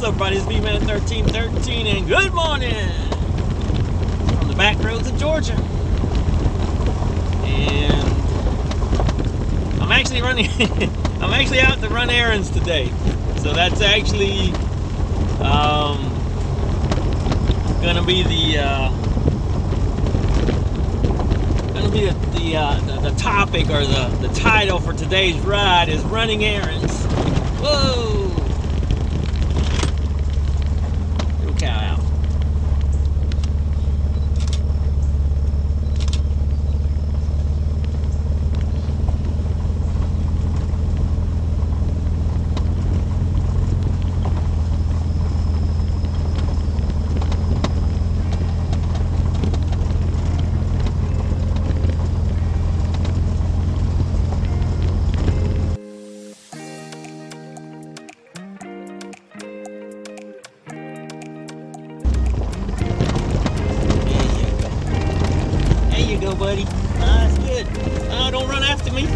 everybody, it's me, man, at 1313, and good morning from the back roads of Georgia. And I'm actually running, I'm actually out to run errands today. So that's actually gonna be the topic, or the title for today's ride is running errands. Whoa! Little cow out. There you go, buddy. That's good. Oh, don't run after me.